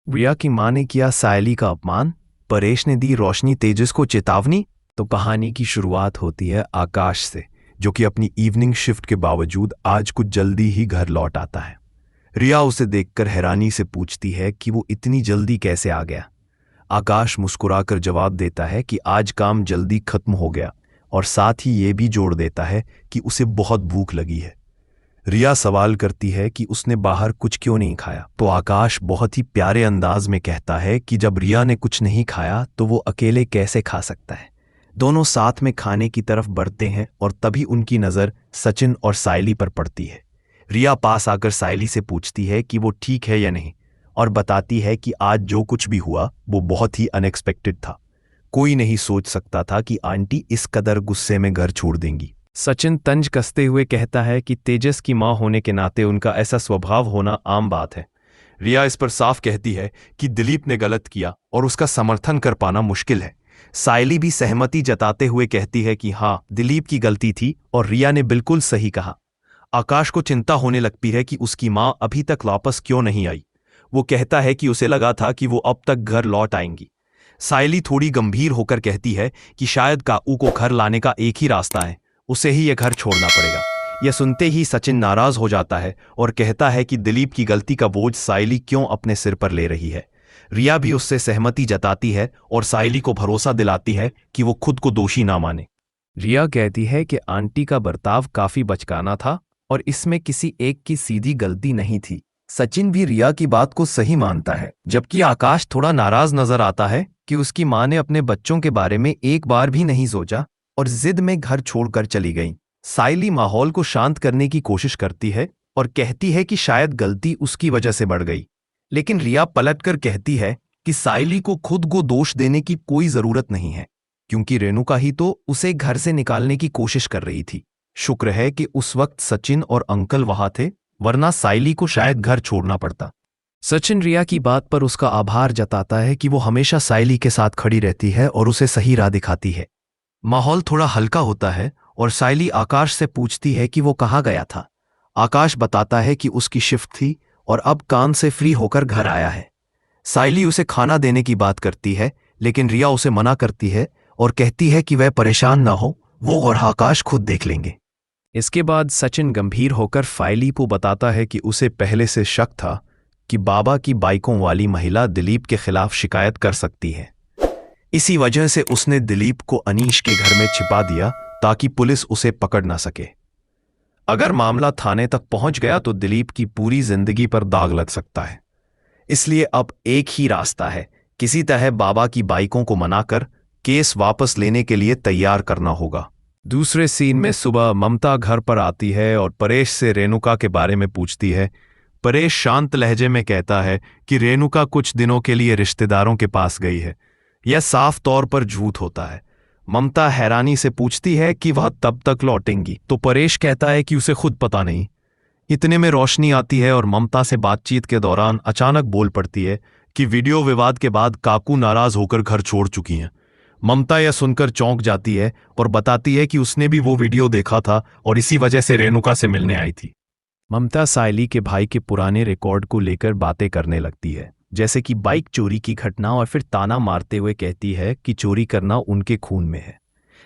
रिया की मां ने किया सायली का अपमान, परेश ने दी रोशनी तेजस को चेतावनी। तो कहानी की शुरुआत होती है आकाश से, जो कि अपनी इवनिंग शिफ्ट के बावजूद आज कुछ जल्दी ही घर लौट आता है। रिया उसे देखकर हैरानी से पूछती है कि वो इतनी जल्दी कैसे आ गया। आकाश मुस्कुराकर जवाब देता है कि आज काम जल्दी खत्म हो गया, और साथ ही ये भी जोड़ देता है कि उसे बहुत भूख लगी है। रिया सवाल करती है कि उसने बाहर कुछ क्यों नहीं खाया, तो आकाश बहुत ही प्यारे अंदाज में कहता है कि जब रिया ने कुछ नहीं खाया तो वो अकेले कैसे खा सकता है। दोनों साथ में खाने की तरफ बढ़ते हैं और तभी उनकी नज़र सचिन और सायली पर पड़ती है। रिया पास आकर सायली से पूछती है कि वो ठीक है या नहीं, और बताती है कि आज जो कुछ भी हुआ वो बहुत ही अनएक्सपेक्टेड था। कोई नहीं सोच सकता था कि आंटी इस कदर गुस्से में घर छोड़ देंगी। सचिन तंज कसते हुए कहता है कि तेजस की मां होने के नाते उनका ऐसा स्वभाव होना आम बात है। रिया इस पर साफ कहती है कि दिलीप ने गलत किया और उसका समर्थन कर पाना मुश्किल है। सायली भी सहमति जताते हुए कहती है कि हाँ, दिलीप की गलती थी और रिया ने बिल्कुल सही कहा। आकाश को चिंता होने लगती है कि उसकी मां अभी तक वापस क्यों नहीं आई। वो कहता है कि उसे लगा था कि वो अब तक घर लौट आएंगी। सायली थोड़ी गंभीर होकर कहती है कि शायद काकू को घर लाने का एक ही रास्ता है, उसे ही यह घर छोड़ना पड़ेगा। यह सुनते ही सचिन नाराज हो जाता है और कहता है कि दिलीप की गलती का बोझ सायली क्यों अपने सिर पर ले रही है। रिया भी उससे सहमति जताती है और सायली को भरोसा दिलाती है कि वो खुद को दोषी ना माने। रिया कहती है कि आंटी का बर्ताव काफी बचकाना था और इसमें किसी एक की सीधी गलती नहीं थी। सचिन भी रिया की बात को सही मानता है, जबकि आकाश थोड़ा नाराज नजर आता है कि उसकी मां ने अपने बच्चों के बारे में एक बार भी नहीं सोचा और जिद में घर छोड़कर चली गई। सायली माहौल को शांत करने की कोशिश करती है और कहती है कि शायद गलती उसकी वजह से बढ़ गई, लेकिन रिया पलटकर कहती है कि सायली को खुद को दोष देने की कोई जरूरत नहीं है, क्योंकि रेणुका ही तो उसे घर से निकालने की कोशिश कर रही थी। शुक्र है कि उस वक्त सचिन और अंकल वहां थे, वरना सायली को शायद घर छोड़ना पड़ता। सचिन रिया की बात पर उसका आभार जताता है कि वो हमेशा सायली के साथ खड़ी रहती है और उसे सही राह दिखाती है। माहौल थोड़ा हल्का होता है और सायली आकाश से पूछती है कि वो कहाँ गया था। आकाश बताता है कि उसकी शिफ्ट थी और अब काम से फ्री होकर घर आया है। सायली उसे खाना देने की बात करती है, लेकिन रिया उसे मना करती है और कहती है कि वह परेशान ना हो, वो और आकाश खुद देख लेंगे। इसके बाद सचिन गंभीर होकर सायली को बताता है कि उसे पहले से शक था कि बाबा की बाइकों वाली महिला दिलीप के खिलाफ शिकायत कर सकती है। इसी वजह से उसने दिलीप को अनीश के घर में छिपा दिया ताकि पुलिस उसे पकड़ ना सके। अगर मामला थाने तक पहुंच गया तो दिलीप की पूरी जिंदगी पर दाग लग सकता है। इसलिए अब एक ही रास्ता है, किसी तरह बाबा की बाइकों को मनाकर केस वापस लेने के लिए तैयार करना होगा। दूसरे सीन में सुबह ममता घर पर आती है और परेश से रेणुका के बारे में पूछती है। परेश शांत लहजे में कहता है कि रेणुका कुछ दिनों के लिए रिश्तेदारों के पास गई है। यह साफ तौर पर झूठ होता है। ममता हैरानी से पूछती है कि वह तब तक लौटेंगी, तो परेश कहता है कि उसे खुद पता नहीं। इतने में रोशनी आती है और ममता से बातचीत के दौरान अचानक बोल पड़ती है कि वीडियो विवाद के बाद काकू नाराज होकर घर छोड़ चुकी हैं। ममता यह सुनकर चौंक जाती है और बताती है कि उसने भी वो वीडियो देखा था और इसी वजह से रेणुका से मिलने आई थी। ममता सायली के भाई के पुराने रिकॉर्ड को लेकर बातें करने लगती है, जैसे कि बाइक चोरी की घटना, और फिर ताना मारते हुए कहती है कि चोरी करना उनके खून में है।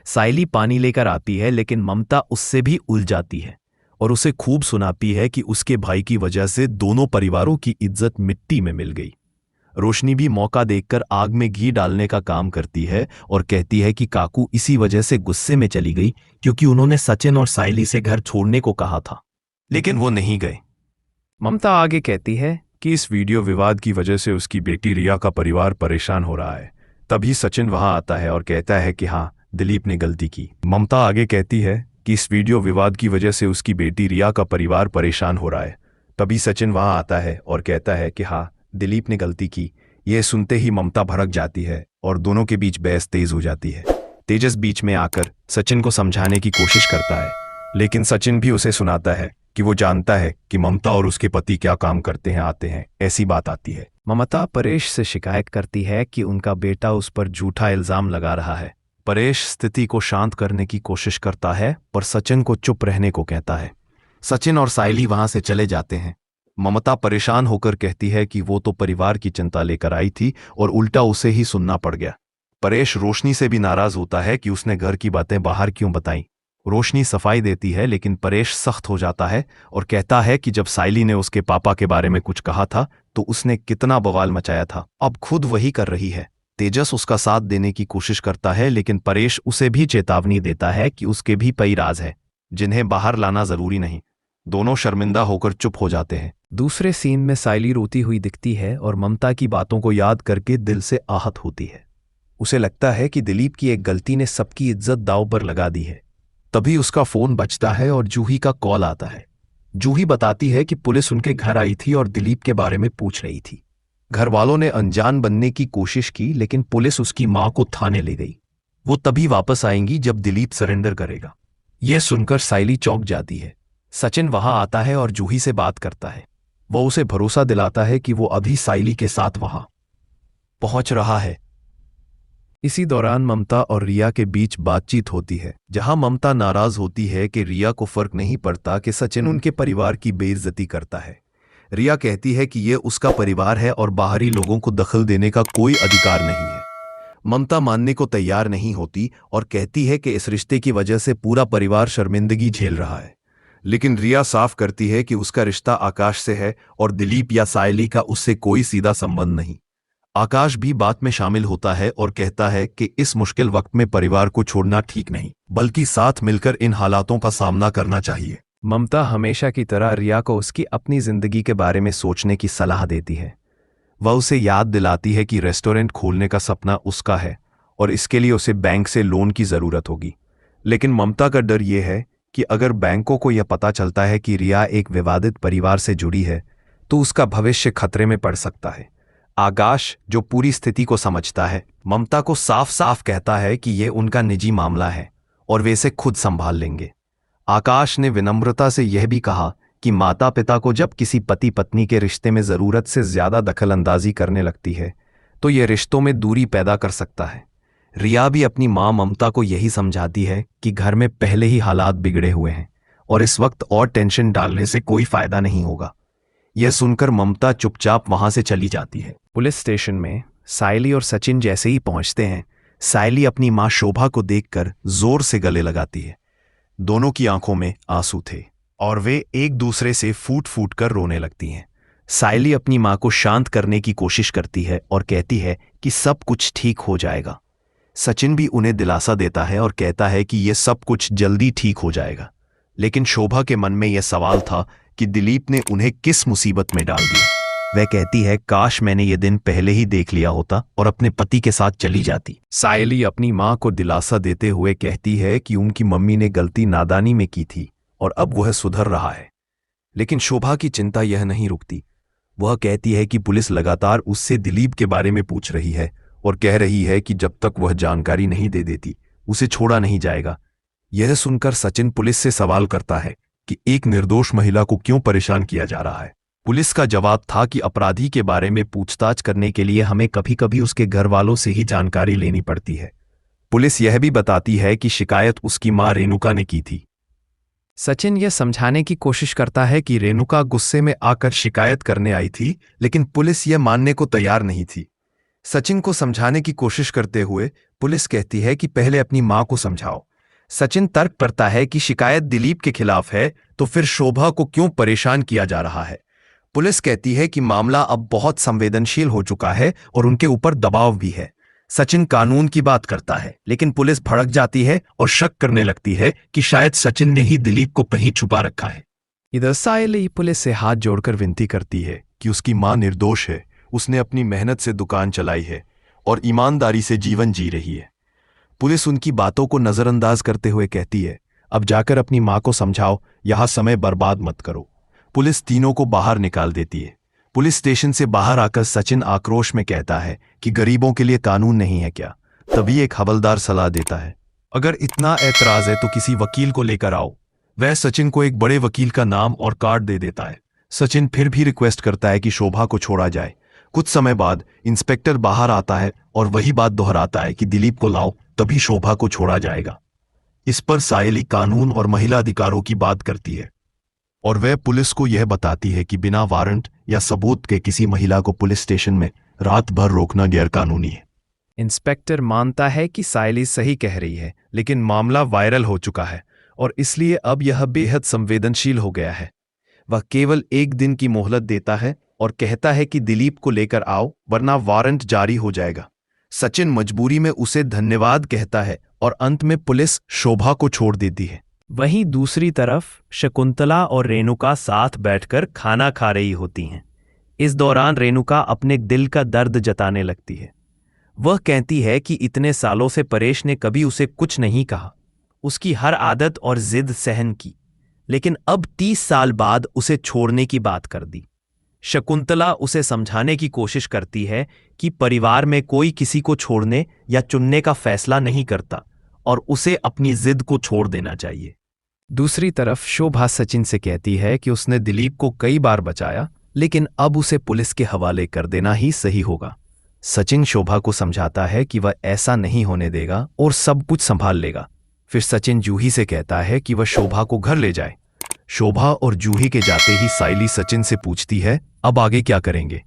सायली पानी लेकर आती है, लेकिन ममता उससे भी उलझ जाती है और उसे खूब सुनाती है कि उसके भाई की वजह से दोनों परिवारों की इज्जत मिट्टी में मिल गई। रोशनी भी मौका देखकर आग में घी डालने का काम करती है और कहती है कि काकू इसी वजह से गुस्से में चली गई क्योंकि उन्होंने सचिन और सायली से घर छोड़ने को कहा था, लेकिन वो नहीं गए। ममता आगे कहती है कि इस वीडियो विवाद की वजह से उसकी बेटी रिया का परिवार परेशान हो रहा है। तभी सचिन वहां आता है और कहता है कि हाँ, दिलीप ने गलती की। ममता आगे कहती है कि इस वीडियो विवाद की वजह से उसकी बेटी रिया का परिवार परेशान हो रहा है। तभी सचिन वहां आता है और कहता है कि हाँ, दिलीप ने गलती की। यह सुनते ही ममता भड़क जाती है और दोनों के बीच बहस तेज हो जाती है। तेजस बीच में आकर सचिन को समझाने की कोशिश करता है, लेकिन सचिन भी उसे सुनाता है कि वो जानता है कि ममता और उसके पति क्या काम करते हैं आते हैं। ऐसी बात आती है। ममता परेश से शिकायत करती है कि उनका बेटा उस पर झूठा इल्जाम लगा रहा है। परेश स्थिति को शांत करने की कोशिश करता है पर सचिन को चुप रहने को कहता है। सचिन और सायली वहां से चले जाते हैं। ममता परेशान होकर कहती है कि वो तो परिवार की चिंता लेकर आई थी और उल्टा उसे ही सुनना पड़ गया। परेश रोशनी से भी नाराज होता है कि उसने घर की बातें बाहर क्यों बताई। रोशनी सफाई देती है लेकिन परेश सख्त हो जाता है और कहता है कि जब सायली ने उसके पापा के बारे में कुछ कहा था तो उसने कितना बवाल मचाया था, अब खुद वही कर रही है। तेजस उसका साथ देने की कोशिश करता है लेकिन परेश उसे भी चेतावनी देता है कि उसके भी कई राज है जिन्हें बाहर लाना जरूरी नहीं। दोनों शर्मिंदा होकर चुप हो जाते हैं। दूसरे सीन में सायली रोती हुई दिखती है और ममता की बातों को याद करके दिल से आहत होती है। उसे लगता है कि दिलीप की एक गलती ने सबकी इज्जत दांव पर लगा दी है। तभी उसका फोन बजता है और जूही का कॉल आता है। जूही बताती है कि पुलिस उनके घर आई थी और दिलीप के बारे में पूछ रही थी। घर वालों ने अनजान बनने की कोशिश की लेकिन पुलिस उसकी मां को थाने ले गई। वो तभी वापस आएंगी जब दिलीप सरेंडर करेगा। यह सुनकर सायली चौंक जाती है। सचिन वहां आता है और जूही से बात करता है। वो उसे भरोसा दिलाता है कि वो अभी सायली के साथ वहां पहुंच रहा है। इसी दौरान ममता और रिया के बीच बातचीत होती है, जहां ममता नाराज होती है कि रिया को फर्क नहीं पड़ता कि सचिन उनके परिवार की बेइज्जती करता है। रिया कहती है कि यह उसका परिवार है और बाहरी लोगों को दखल देने का कोई अधिकार नहीं है। ममता मानने को तैयार नहीं होती और कहती है कि इस रिश्ते की वजह से पूरा परिवार शर्मिंदगी झेल रहा है। लेकिन रिया साफ करती है कि उसका रिश्ता आकाश से है और दिलीप या सायली का उससे कोई सीधा संबंध नहीं। आकाश भी बात में शामिल होता है और कहता है कि इस मुश्किल वक्त में परिवार को छोड़ना ठीक नहीं, बल्कि साथ मिलकर इन हालातों का सामना करना चाहिए। ममता हमेशा की तरह रिया को उसकी अपनी जिंदगी के बारे में सोचने की सलाह देती है। वह उसे याद दिलाती है कि रेस्टोरेंट खोलने का सपना उसका है और इसके लिए उसे बैंक से लोन की जरूरत होगी। लेकिन ममता का डर यह है कि अगर बैंकों को यह पता चलता है कि रिया एक विवादित परिवार से जुड़ी है तो उसका भविष्य खतरे में पड़ सकता है। आकाश, जो पूरी स्थिति को समझता है, ममता को साफ साफ कहता है कि यह उनका निजी मामला है और वे इसे खुद संभाल लेंगे। आकाश ने विनम्रता से यह भी कहा कि माता पिता को जब किसी पति पत्नी के रिश्ते में जरूरत से ज्यादा दखलंदाजी करने लगती है तो यह रिश्तों में दूरी पैदा कर सकता है। रिया भी अपनी मां ममता को यही समझाती है कि घर में पहले ही हालात बिगड़े हुए हैं और इस वक्त और टेंशन डालने से कोई फायदा नहीं होगा। यह सुनकर ममता चुपचाप वहां से चली जाती है। पुलिस स्टेशन में सायली और सचिन जैसे ही पहुंचते हैं, सायली अपनी मां शोभा को देखकर जोर से गले लगाती है। दोनों की आंखों में आंसू थे और वे एक दूसरे से फूट फूट कर रोने लगती हैं। सायली अपनी मां को शांत करने की कोशिश करती है और कहती है कि सब कुछ ठीक हो जाएगा। सचिन भी उन्हें दिलासा देता है और कहता है कि यह सब कुछ जल्दी ठीक हो जाएगा। लेकिन शोभा के मन में यह सवाल था कि दिलीप ने उन्हें किस मुसीबत में डाल दिया। वह कहती है, काश मैंने ये दिन पहले ही देख लिया होता और अपने पति के साथ चली जाती। सायली अपनी मां को दिलासा देते हुए कहती है कि उनकी मम्मी ने गलती नादानी में की थी और अब वह सुधर रहा है। लेकिन शोभा की चिंता यह नहीं रुकती। वह कहती है कि पुलिस लगातार उससे दिलीप के बारे में पूछ रही है और कह रही है कि जब तक वह जानकारी नहीं दे देती उसे छोड़ा नहीं जाएगा। यह सुनकर सचिन पुलिस से सवाल करता है कि एक निर्दोष महिला को क्यों परेशान किया जा रहा है। पुलिस का जवाब था कि अपराधी के बारे में पूछताछ करने के लिए हमें कभी कभी उसके घर वालों से ही जानकारी लेनी पड़ती है। पुलिस यह भी बताती है कि शिकायत उसकी मां रेणुका ने की थी। सचिन यह समझाने की कोशिश करता है कि रेणुका गुस्से में आकर शिकायत करने आई थी, लेकिन पुलिस यह मानने को तैयार नहीं थी। सचिन को समझाने की कोशिश करते हुए पुलिस कहती है कि पहले अपनी मां को समझाओ। सचिन तर्क करता है कि शिकायत दिलीप के खिलाफ है तो फिर शोभा को क्यों परेशान किया जा रहा है। पुलिस कहती है कि मामला अब बहुत संवेदनशील हो चुका है और उनके ऊपर दबाव भी है। सचिन कानून की बात करता है, लेकिन पुलिस भड़क जाती है और शक करने लगती है कि शायद सचिन ने ही दिलीप को कहीं छुपा रखा है। इधर सायली पुलिस से हाथ जोड़कर विनती करती है कि उसकी मां निर्दोष है, उसने अपनी मेहनत से दुकान चलाई है और ईमानदारी से जीवन जी रही है। पुलिस उनकी बातों को नजरअंदाज करते हुए कहती है, अब जाकर अपनी मां को समझाओ, यहां समय बर्बाद मत करो। पुलिस तीनों को बाहर निकाल देती है। पुलिस स्टेशन से बाहर आकर सचिन आक्रोश में कहता है कि गरीबों के लिए कानून नहीं है क्या। तभी एक हवलदार सलाह देता है, अगर इतना ऐतराज है तो किसी वकील को लेकर आओ। वह सचिन को एक बड़े वकील का नाम और कार्ड दे देता है। सचिन फिर भी रिक्वेस्ट करता है कि शोभा को छोड़ा जाए। कुछ समय बाद इंस्पेक्टर बाहर आता है और वही बात दोहराता है कि दिलीप को लाओ, तभी शोभा को छोड़ा जाएगा। इस पर सायली कानून और महिला अधिकारों की बात करती है और वह पुलिस को यह बताती है कि बिना वारंट या सबूत के किसी महिला को पुलिस स्टेशन में रात भर रोकना गैरकानूनी है। इंस्पेक्टर मानता है कि सायली सही कह रही है, लेकिन मामला वायरल हो चुका है और इसलिए अब यह बेहद संवेदनशील हो गया है। वह केवल 1 दिन की मोहलत देता है और कहता है कि दिलीप को लेकर आओ, वरना वारंट जारी हो जाएगा। सचिन मजबूरी में उसे धन्यवाद कहता है और अंत में पुलिस शोभा को छोड़ देती है। वहीं दूसरी तरफ शकुंतला और रेणुका साथ बैठकर खाना खा रही होती हैं। इस दौरान रेणुका अपने दिल का दर्द जताने लगती है। वह कहती है कि इतने सालों से परेश ने कभी उसे कुछ नहीं कहा, उसकी हर आदत और जिद सहन की, लेकिन अब 30 साल बाद उसे छोड़ने की बात कर दी। शकुंतला उसे समझाने की कोशिश करती है कि परिवार में कोई किसी को छोड़ने या चुनने का फैसला नहीं करता और उसे अपनी जिद को छोड़ देना चाहिए। दूसरी तरफ शोभा सचिन से कहती है कि उसने दिलीप को कई बार बचाया, लेकिन अब उसे पुलिस के हवाले कर देना ही सही होगा। सचिन शोभा को समझाता है कि वह ऐसा नहीं होने देगा और सब कुछ संभाल लेगा। फिर सचिन जूही से कहता है कि वह शोभा को घर ले जाए। शोभा और जूही के जाते ही सायली सचिन से पूछती है, अब आगे क्या करेंगे?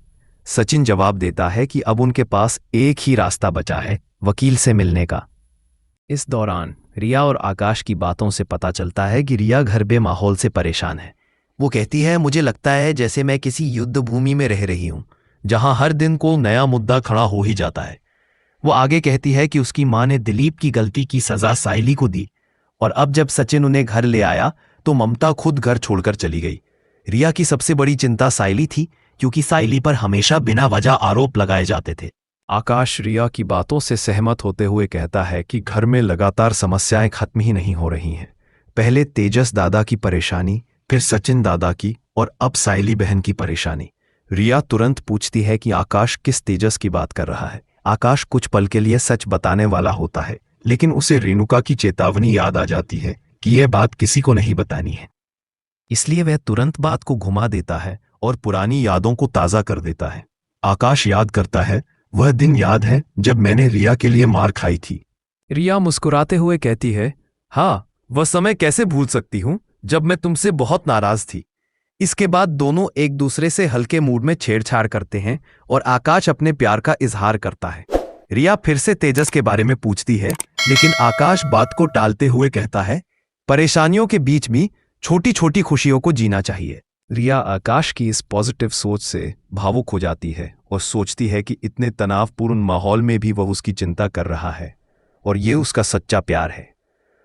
सचिन जवाब देता है कि अब उनके पास एक ही रास्ता बचा है, वकील से मिलने का। इस दौरान रिया और आकाश की बातों से पता चलता है कि रिया घर बे माहौल से परेशान है। वो कहती है, मुझे लगता है जैसे मैं किसी युद्ध भूमि में रह रही हूं, जहां हर दिन को नया मुद्दा खड़ा हो ही जाता है। वो आगे कहती है कि उसकी मां ने दिलीप की गलती की सजा सायली को दी और अब जब सचिन उन्हें घर ले आया तो ममता खुद घर छोड़कर चली गई। रिया की सबसे बड़ी चिंता सायली थी, क्योंकि सायली पर हमेशा बिना वजह आरोप लगाए जाते थे। आकाश रिया की बातों से सहमत होते हुए कहता है कि घर में लगातार समस्याएं खत्म ही नहीं हो रही हैं। पहले तेजस दादा की परेशानी, फिर सचिन दादा की और अब सायली बहन की परेशानी। रिया तुरंत पूछती है कि आकाश किस तेजस की बात कर रहा है। आकाश कुछ पल के लिए सच बताने वाला होता है, लेकिन उसे रेणुका की चेतावनी याद आ जाती है कि यह बात किसी को नहीं बतानी है। इसलिए वह तुरंत बात को घुमा देता है और पुरानी यादों को ताज़ा कर देता है। आकाश याद करता है, वह दिन याद है जब मैंने रिया के लिए मार खाई थी। रिया मुस्कुराते हुए कहती है, हाँ, वह समय कैसे भूल सकती हूं जब मैं तुमसे बहुत नाराज थी। इसके बाद दोनों एक दूसरे से हल्के मूड में छेड़छाड़ करते हैं और आकाश अपने प्यार का इजहार करता है। रिया फिर से तेजस के बारे में पूछती है, लेकिन आकाश बात को टालते हुए कहता है, परेशानियों के बीच भी छोटी छोटी खुशियों को जीना चाहिए। रिया आकाश की इस पॉजिटिव सोच से भावुक हो जाती है और सोचती है कि इतने तनावपूर्ण माहौल में भी वह उसकी चिंता कर रहा है और ये उसका सच्चा प्यार है।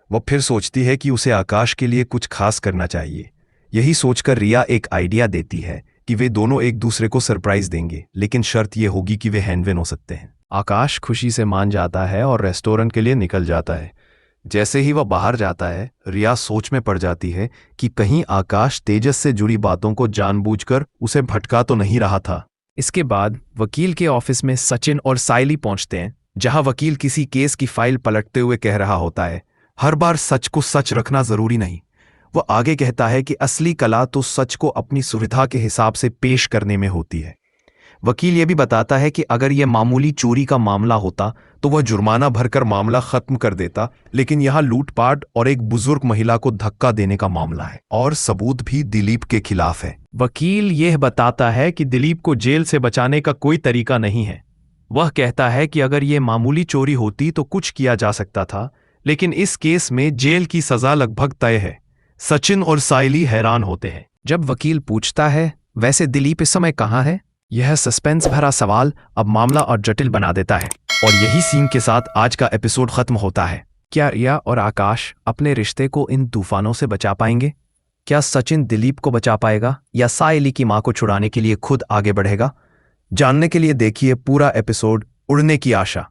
वह फिर सोचती है कि उसे आकाश के लिए कुछ खास करना चाहिए। यही सोचकर रिया एक आइडिया देती है कि वे दोनों एक दूसरे को सरप्राइज देंगे, लेकिन शर्त यह होगी कि वे हैंडविन हो सकते हैं। आकाश खुशी से मान जाता है और रेस्टोरेंट के लिए निकल जाता है। जैसे ही वह बाहर जाता है, रिया सोच में पड़ जाती है कि कहीं आकाश तेजस से जुड़ी बातों को जानबूझकर उसे भटका तो नहीं रहा था। इसके बाद वकील के ऑफिस में सचिन और सायली पहुंचते हैं, जहां वकील किसी केस की फाइल पलटते हुए कह रहा होता है, हर बार सच को सच रखना जरूरी नहीं। वह आगे कहता है कि असली कला तो सच को अपनी सुविधा के हिसाब से पेश करने में होती है। वकील यह भी बताता है कि अगर यह मामूली चोरी का मामला होता तो वह जुर्माना भरकर मामला खत्म कर देता, लेकिन यहाँ लूटपाट और एक बुजुर्ग महिला को धक्का देने का मामला है और सबूत भी दिलीप के खिलाफ है। वकील यह बताता है कि दिलीप को जेल से बचाने का कोई तरीका नहीं है। वह कहता है कि अगर यह मामूली चोरी होती तो कुछ किया जा सकता था, लेकिन इस केस में जेल की सजा लगभग तय है। सचिन और सायली हैरान होते हैं। जब वकील पूछता है, वैसे दिलीप इस समय कहाँ है? यह सस्पेंस भरा सवाल अब मामला और जटिल बना देता है और यही सीन के साथ आज का एपिसोड खत्म होता है। क्या रिया और आकाश अपने रिश्ते को इन तूफानों से बचा पाएंगे? क्या सचिन दिलीप को बचा पाएगा या सायली की मां को छुड़ाने के लिए खुद आगे बढ़ेगा? जानने के लिए देखिए पूरा एपिसोड उड़ने की आशा।